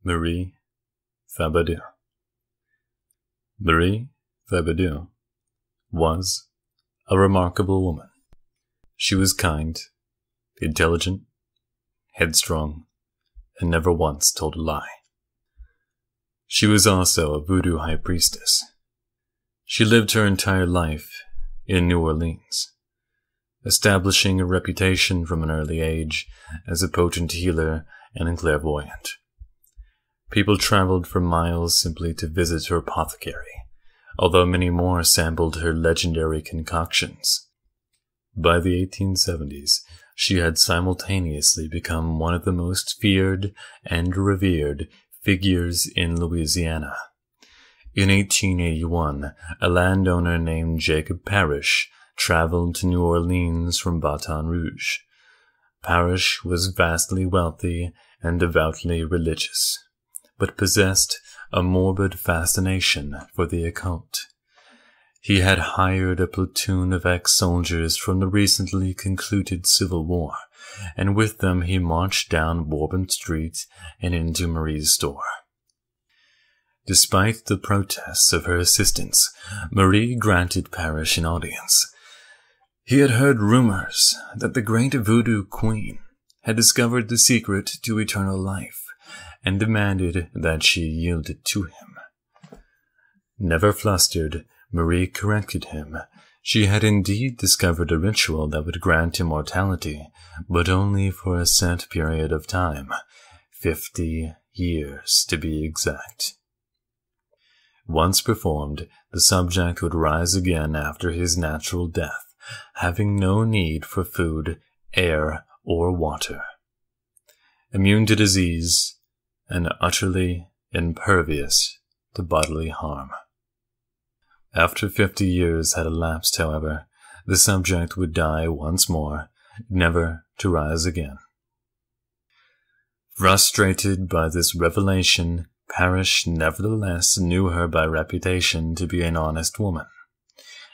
Marie Thibodeaux. Marie Thibodeaux was a remarkable woman. She was kind, intelligent, headstrong, and never once told a lie. She was also a Voodoo High Priestess. She lived her entire life in New Orleans, establishing a reputation from an early age as a potent healer and a clairvoyant. People traveled for miles simply to visit her apothecary, although many more sampled her legendary concoctions. By the 1870s, she had simultaneously become one of the most feared and revered figures in Louisiana. In 1881, a landowner named Jacob Parrish traveled to New Orleans from Baton Rouge. Parrish was vastly wealthy and devoutly religious, but possessed a morbid fascination for the occult. He had hired a platoon of ex-soldiers from the recently concluded Civil War, and with them he marched down Bourbon Street and into Marie's store. Despite the protests of her assistants, Marie granted Parrish an audience. He had heard rumors that the great voodoo queen had discovered the secret to eternal life, and demanded that she yield it to him. Never flustered, Marie corrected him. She had indeed discovered a ritual that would grant immortality, but only for a set period of time, 50 years to be exact. Once performed, the subject would rise again after his natural death, having no need for food, air, or water. Immune to disease, and utterly impervious to bodily harm. After 50 years had elapsed, however, the subject would die once more, never to rise again. Frustrated by this revelation, Parrish nevertheless knew her by reputation to be an honest woman,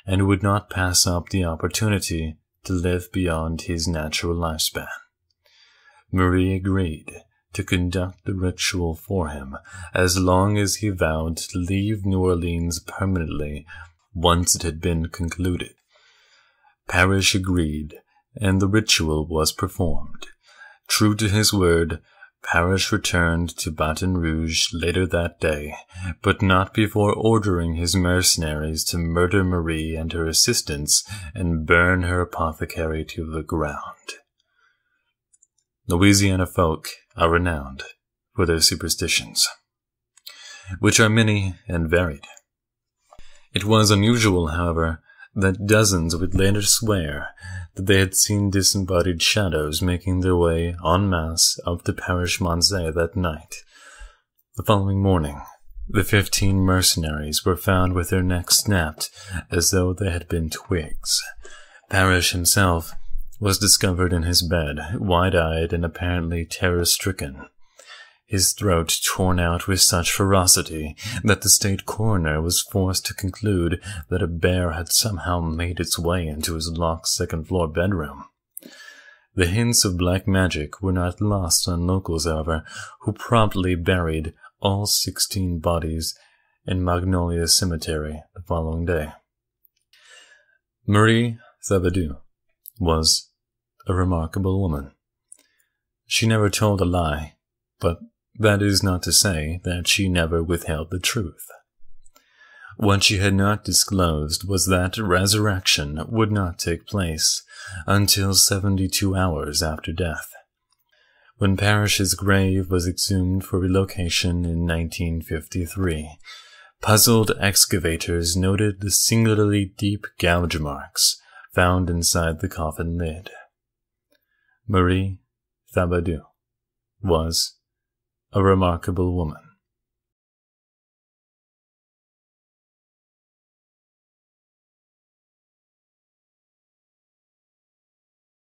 and would not pass up the opportunity to live beyond his natural lifespan. Marie agreed to conduct the ritual for him as long as he vowed to leave New Orleans permanently once it had been concluded. Parrish agreed, and the ritual was performed. True to his word, Parrish returned to Baton Rouge later that day, but not before ordering his mercenaries to murder Marie and her assistants and burn her apothecary to the ground. Louisiana folk are renowned for their superstitions, which are many and varied. It was unusual, however, that dozens would later swear that they had seen disembodied shadows making their way en masse up the Parish Manse that night. The following morning, the 15 mercenaries were found with their necks snapped as though they had been twigs. Parrish himself was discovered in his bed, wide-eyed and apparently terror-stricken, his throat torn out with such ferocity that the state coroner was forced to conclude that a bear had somehow made its way into his locked second-floor bedroom. The hints of black magic were not lost on locals, however, who promptly buried all 16 bodies in Magnolia Cemetery the following day. Marie Thibodeaux was a remarkable woman. She never told a lie, but that is not to say that she never withheld the truth. What she had not disclosed was that resurrection would not take place until 72 hours after death. When Parrish's grave was exhumed for relocation in 1953, puzzled excavators noted the singularly deep gouge marks found inside the coffin lid. Marie Thibodeaux was a remarkable woman.